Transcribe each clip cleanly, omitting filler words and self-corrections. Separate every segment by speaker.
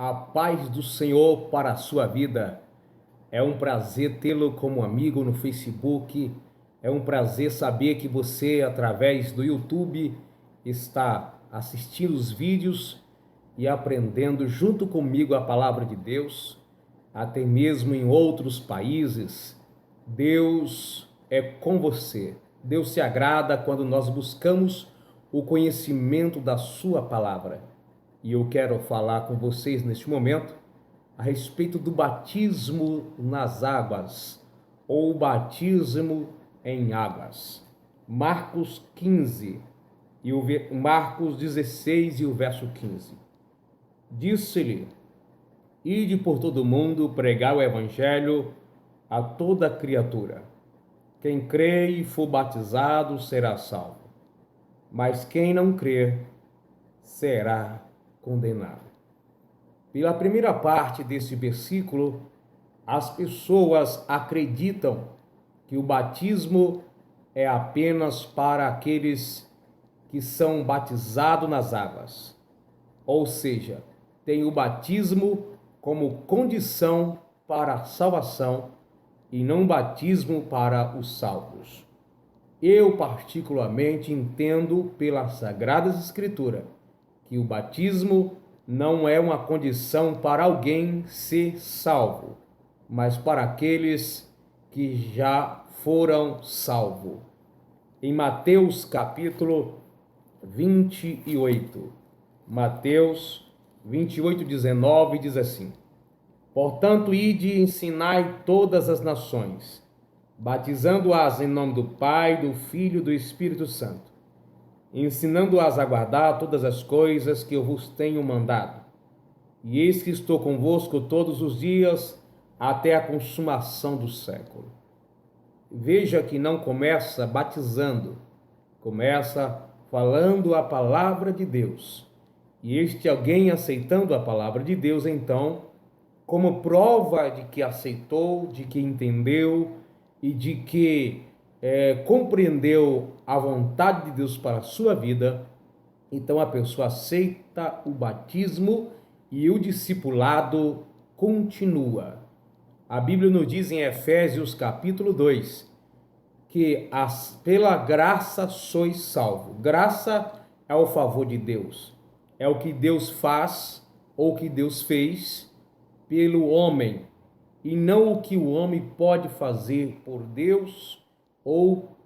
Speaker 1: A paz do Senhor para a sua vida. É um prazer tê-lo como amigo no Facebook. É um prazer saber que você, através do YouTube, está assistindo os vídeos e aprendendo junto comigo a palavra de Deus, até mesmo em outros países. Deus é com você. Deus se agrada quando nós buscamos o conhecimento da sua palavra. E eu quero falar com vocês neste momento a respeito do batismo nas águas, ou batismo em águas. Marcos 15, Marcos 16 e o verso 15. Disse-lhe: Ide por todo o mundo pregar o evangelho a toda criatura. Quem crê e for batizado será salvo, mas quem não crer será condenado. Pela primeira parte desse versículo, as pessoas acreditam que o batismo é apenas para aqueles que são batizados nas águas. Ou seja, tem o batismo como condição para a salvação e não batismo para os salvos. Eu particularmente entendo pelas Sagradas Escrituras que o batismo não é uma condição para alguém ser salvo, mas para aqueles que já foram salvos. Em Mateus capítulo 28, Mateus 28, 19 diz assim: Portanto, ide e ensinai todas as nações, batizando-as em nome do Pai, do Filho e do Espírito Santo, ensinando-as a guardar todas as coisas que eu vos tenho mandado. E eis que estou convosco todos os dias, até a consumação do século. Veja que não começa batizando, começa falando a palavra de Deus. E este alguém aceitando a palavra de Deus, então, como prova de que aceitou, de que entendeu e de que compreendeu a vontade de Deus para a sua vida, então a pessoa aceita o batismo e o discipulado continua. A Bíblia nos diz em Efésios capítulo 2 que pela graça sois salvos. Graça é o favor de Deus, é o que Deus faz ou o que Deus fez pelo homem, e não o que o homem pode fazer por Deus ou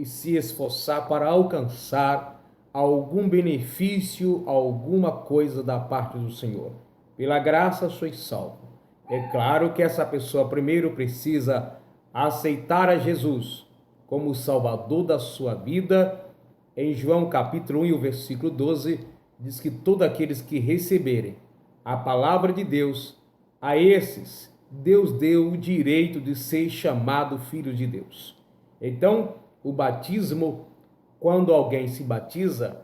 Speaker 1: se esforçar para alcançar algum benefício, alguma coisa da parte do Senhor. Pela graça sois salvo. É claro que essa pessoa primeiro precisa aceitar a Jesus como o Salvador da sua vida. Em João capítulo 1 e o versículo 12, diz que todos aqueles que receberem a palavra de Deus, a esses Deus deu o direito de ser chamado filho de Deus. Então, o batismo, quando alguém se batiza,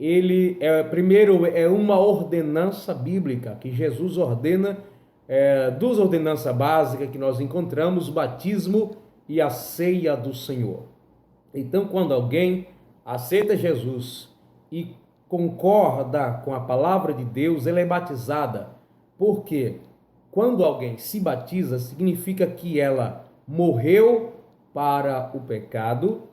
Speaker 1: ele primeiro é uma ordenança bíblica que Jesus ordena, duas ordenanças básicas que nós encontramos: o batismo e a ceia do Senhor. Então, quando alguém aceita Jesus e concorda com a palavra de Deus, ela é batizada. Por quê? Quando alguém se batiza, significa que ela morreu para o pecado,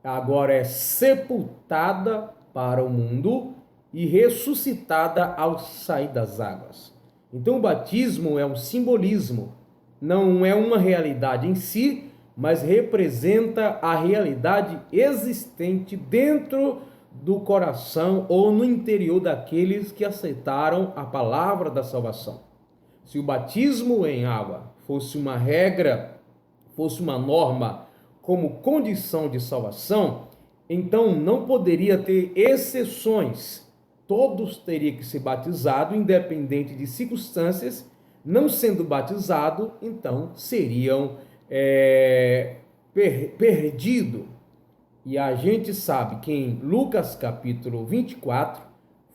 Speaker 1: agora é sepultada para o mundo e ressuscitada ao sair das águas. Então o batismo é um simbolismo, não é uma realidade em si, mas representa a realidade existente dentro do coração ou no interior daqueles que aceitaram a palavra da salvação. Se o batismo em água fosse uma regra, fosse uma norma como condição de salvação, então não poderia ter exceções. Todos teriam que ser batizados, independente de circunstâncias. Não sendo batizado, então seriam perdidos. E a gente sabe que em Lucas capítulo 24,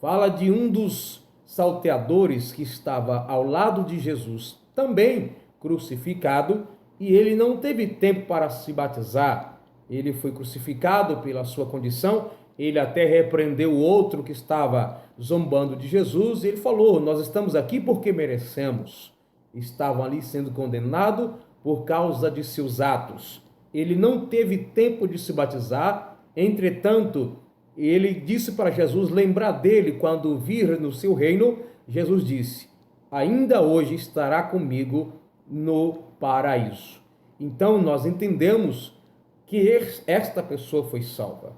Speaker 1: fala de um dos salteadores que estava ao lado de Jesus, também crucificado, e ele não teve tempo para se batizar. Ele foi crucificado pela sua condição ele até repreendeu o outro que estava zombando de Jesus, e ele falou: nós estamos aqui porque merecemos. Estavam ali sendo condenados por causa de seus atos. Ele não teve tempo de se batizar, entretanto, ele disse para Jesus lembrar dele quando vir no seu reino. Jesus disse: ainda hoje estará comigo no paraíso. Então nós entendemos que esta pessoa foi salva.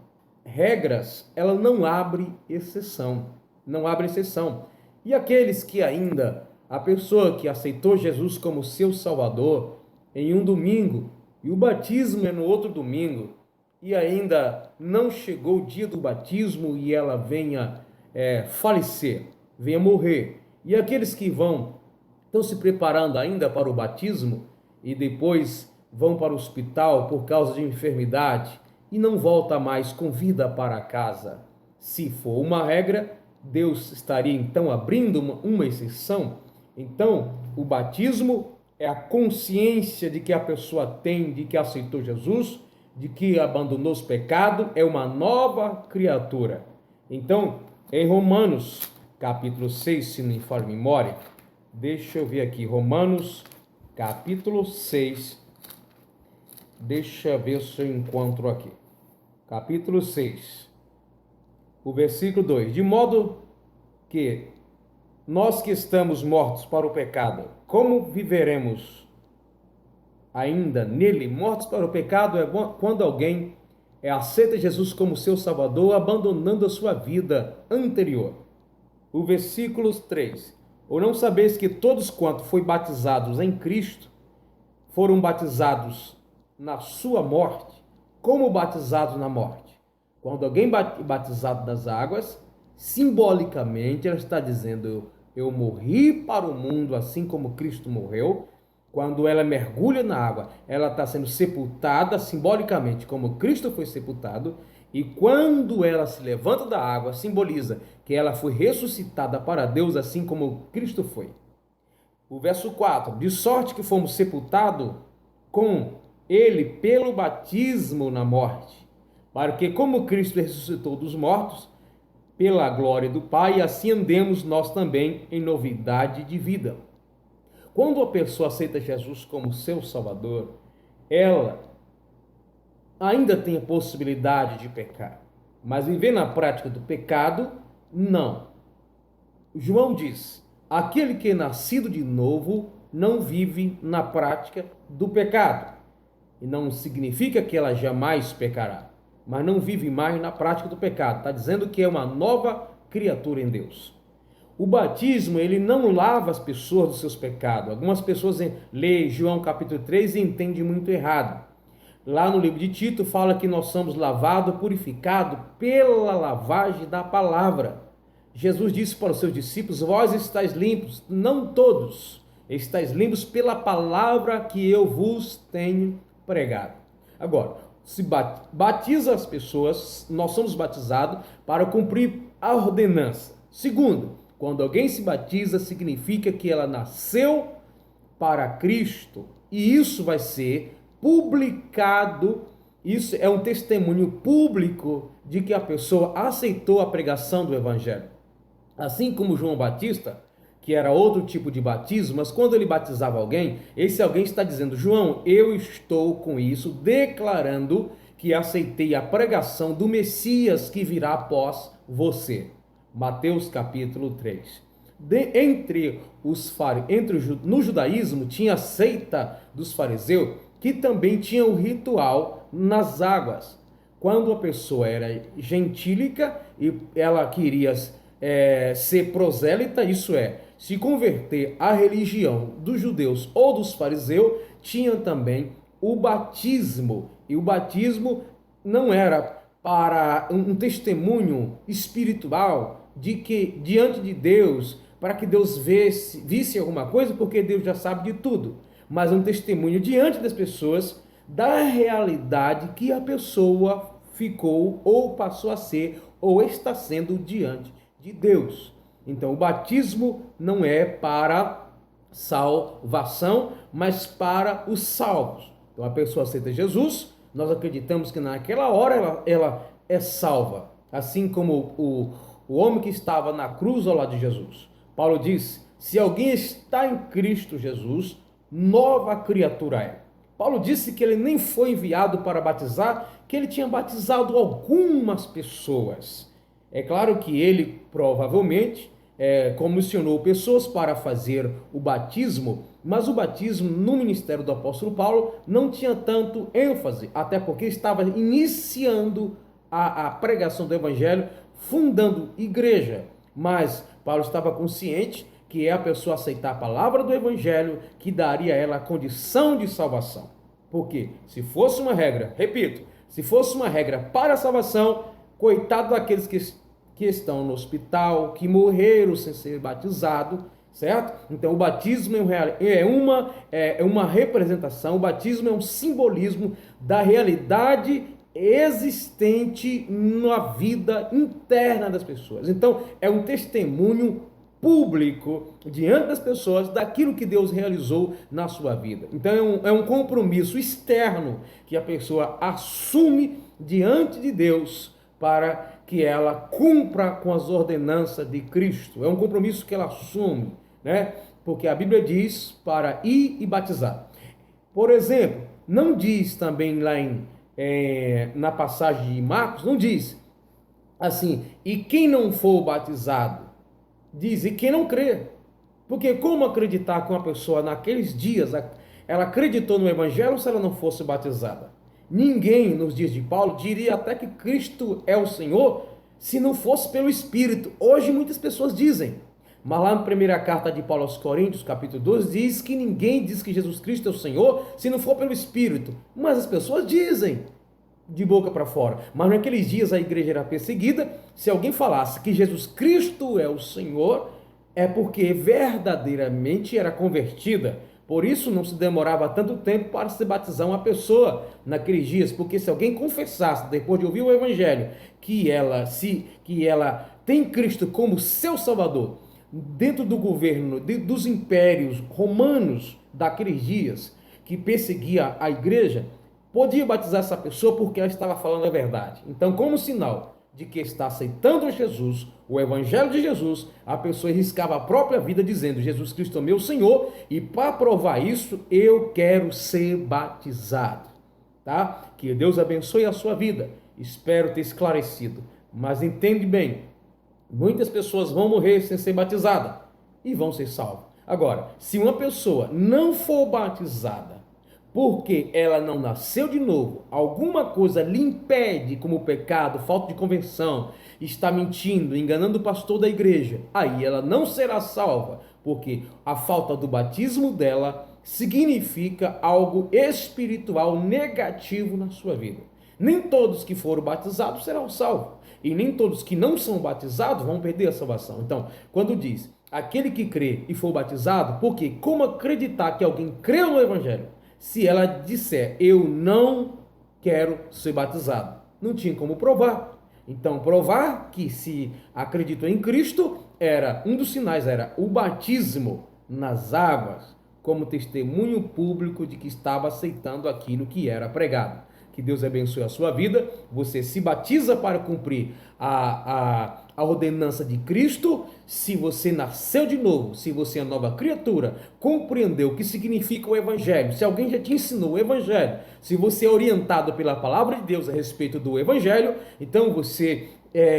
Speaker 1: Regras, ela não abre exceção, não abre exceção. E aqueles que ainda, a pessoa que aceitou Jesus como seu Salvador em um domingo, e o batismo é no outro domingo, e ainda não chegou o dia do batismo e ela venha falecer, venha morrer. E aqueles que estão se preparando ainda para o batismo e depois vão para o hospital por causa de enfermidade e não volta mais com vida para casa. Se for uma regra, Deus estaria então abrindo uma exceção. Então, o batismo é a consciência de que a pessoa tem, de que aceitou Jesus, de que abandonou os pecados, é uma nova criatura. Então, em Romanos, capítulo 6, se não me falha a memória, deixa eu ver aqui, Romanos, capítulo 6, deixa eu ver se eu encontro aqui, capítulo 6, o versículo 2, de modo que nós que estamos mortos para o pecado, como viveremos ainda nele? Mortos para o pecado é quando alguém aceita Jesus como seu Salvador, abandonando a sua vida anterior. O versículo 3. Ou não sabeis que todos quanto foi batizados em Cristo, foram batizados na sua morte, como batizados na morte? Quando alguém batizado nas águas, simbolicamente ela está dizendo: eu morri para o mundo assim como Cristo morreu. Quando ela mergulha na água, ela está sendo sepultada simbolicamente como Cristo foi sepultado. E quando ela se levanta da água, simboliza que ela foi ressuscitada para Deus assim como Cristo foi. O verso 4, de sorte que fomos sepultados com ele pelo batismo na morte, para que como Cristo ressuscitou dos mortos, pela glória do Pai, assim andemos nós também em novidade de vida. Quando a pessoa aceita Jesus como seu Salvador, ela ainda tem a possibilidade de pecar, mas viver na prática do pecado, não. João diz: aquele que é nascido de novo não vive na prática do pecado. E não significa que ela jamais pecará, mas não vive mais na prática do pecado. Está dizendo que é uma nova criatura em Deus. O batismo, ele não lava as pessoas dos seus pecados. Algumas pessoas lêem João capítulo 3 e entendem muito errado. Lá no livro de Tito fala que nós somos lavados, purificados pela lavagem da palavra. Jesus disse para os seus discípulos: vós estáis limpos, não todos, estáis limpos pela palavra que eu vos tenho pregado. Agora, se batiza as pessoas, nós somos batizados para cumprir a ordenança. Segundo, quando alguém se batiza, significa que ela nasceu para Cristo. E isso vai ser publicado. Isso é um testemunho público de que a pessoa aceitou a pregação do Evangelho. Assim como João Batista, que era outro tipo de batismo, mas quando ele batizava alguém, esse alguém está dizendo: João, eu estou com isso, declarando que aceitei a pregação do Messias que virá após você. Mateus capítulo 3. No judaísmo tinha a seita dos fariseus, que também tinha o ritual nas águas. Quando a pessoa era gentílica e ela queria ser prosélita, isso é, se converter à religião dos judeus ou dos fariseus, tinha também o batismo. E o batismo não era para um testemunho espiritual de que diante de Deus, para que Deus visse alguma coisa, porque Deus já sabe de tudo, mas um testemunho diante das pessoas da realidade que a pessoa ficou ou passou a ser ou está sendo diante de Deus. Então o batismo não é para salvação, mas para os salvos. Então a pessoa aceita Jesus, nós acreditamos que naquela hora ela é salva. assim como o homem que estava na cruz ao lado de Jesus. Paulo diz: se alguém está em Cristo Jesus, nova criatura é. Paulo disse que ele nem foi enviado para batizar, que ele tinha batizado algumas pessoas. É claro que ele provavelmente comissionou pessoas para fazer o batismo, mas o batismo no ministério do apóstolo Paulo não tinha tanto ênfase, até porque estava iniciando a pregação do evangelho, fundando igreja. Mas Paulo estava consciente que é a pessoa aceitar a palavra do evangelho que daria a ela a condição de salvação. Porque se fosse uma regra, repito, se fosse uma regra para a salvação, coitado daqueles que estão no hospital, que morreram sem ser batizado, certo? Então o batismo é uma representação, o batismo é um simbolismo da realidade existente na vida interna das pessoas. Então é um testemunho público diante das pessoas daquilo que Deus realizou na sua vida. Então é um compromisso externo que a pessoa assume diante de Deus para que ela cumpra com as ordenanças de Cristo. É um compromisso que ela assume, né? Porque a Bíblia diz para ir e batizar. Por exemplo, não diz também lá na passagem de Marcos, não diz assim, e quem não for batizado? Diz, e quem não crê? Porque como acreditar que uma pessoa naqueles dias, ela acreditou no Evangelho se ela não fosse batizada? Ninguém nos dias de Paulo diria até que Cristo é o Senhor se não fosse pelo Espírito. Hoje muitas pessoas dizem, mas lá na primeira carta de Paulo aos Coríntios, capítulo 12, diz que ninguém diz que Jesus Cristo é o Senhor se não for pelo Espírito. Mas as pessoas dizem de boca para fora. Mas naqueles dias a igreja era perseguida. Se alguém falasse que Jesus Cristo é o Senhor, é porque verdadeiramente era convertida. Por isso não se demorava tanto tempo para se batizar uma pessoa naqueles dias, porque se alguém confessasse, depois de ouvir o evangelho, que ela tem Cristo como seu Salvador, dentro do governo dos impérios romanos daqueles dias, que perseguia a igreja, podia batizar essa pessoa porque ela estava falando a verdade. Então, como sinal de que está aceitando Jesus, o evangelho de Jesus, a pessoa arriscava a própria vida dizendo: Jesus Cristo é meu Senhor, e para provar isso, eu quero ser batizado. Tá? Que Deus abençoe a sua vida. Espero ter esclarecido. Mas entende bem, muitas pessoas vão morrer sem ser batizadas e vão ser salvas. Agora, se uma pessoa não for batizada porque ela não nasceu de novo, alguma coisa lhe impede, como pecado, falta de conversão, está mentindo, enganando o pastor da igreja, aí ela não será salva, porque a falta do batismo dela significa algo espiritual negativo na sua vida. Nem todos que foram batizados serão salvos, e nem todos que não são batizados vão perder a salvação. Então, quando diz aquele que crê e for batizado, porque como acreditar que alguém creu no evangelho se ela disser eu não quero ser batizado? Não tinha como provar. Então, provar que se acreditou em Cristo, um dos sinais era o batismo nas águas, como testemunho público de que estava aceitando aquilo que era pregado. Que Deus abençoe a sua vida. Você se batiza para cumprir a ordenança de Cristo. Se você nasceu de novo, se você é nova criatura, compreendeu o que significa o Evangelho, se alguém já te ensinou o Evangelho, se você é orientado pela palavra de Deus a respeito do Evangelho, então você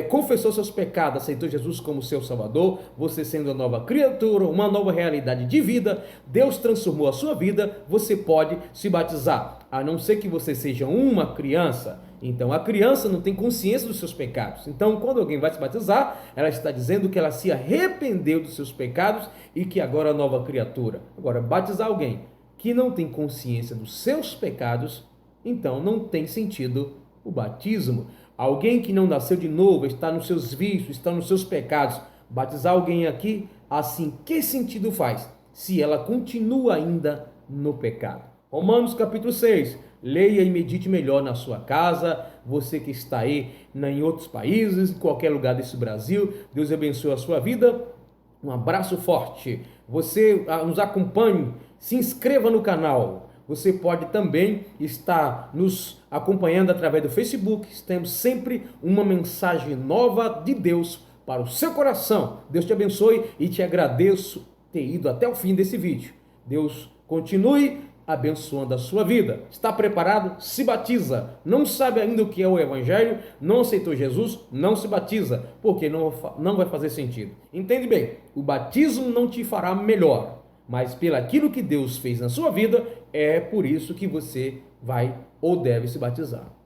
Speaker 1: confessou seus pecados, aceitou Jesus como seu Salvador, você sendo uma nova criatura, uma nova realidade de vida, Deus transformou a sua vida, você pode se batizar, a não ser que você seja uma criança. Então a criança não tem consciência dos seus pecados. Então quando alguém vai se batizar, ela está dizendo que ela se arrependeu dos seus pecados e que agora é nova criatura. Agora, batizar alguém que não tem consciência dos seus pecados, então não tem sentido o batismo. Alguém que não nasceu de novo, está nos seus vícios, está nos seus pecados, batizar alguém aqui, assim, que sentido faz? Se ela continua ainda no pecado. Romanos capítulo 6, leia e medite melhor na sua casa, você que está aí em outros países, em qualquer lugar desse Brasil, Deus abençoe a sua vida, um abraço forte, você nos acompanhe, se inscreva no canal, Você pode também estar nos acompanhando através do Facebook. Temos sempre uma mensagem nova de Deus para o seu coração. Deus te abençoe e te agradeço ter ido até o fim desse vídeo. Deus continue abençoando a sua vida. Está preparado? Se batiza. Não sabe ainda o que é o Evangelho? Não aceitou Jesus? Não se batiza, porque não vai fazer sentido. Entende bem? O batismo não te fará melhor, mas pelaquilo que Deus fez na sua vida, é por isso que você vai ou deve se batizar.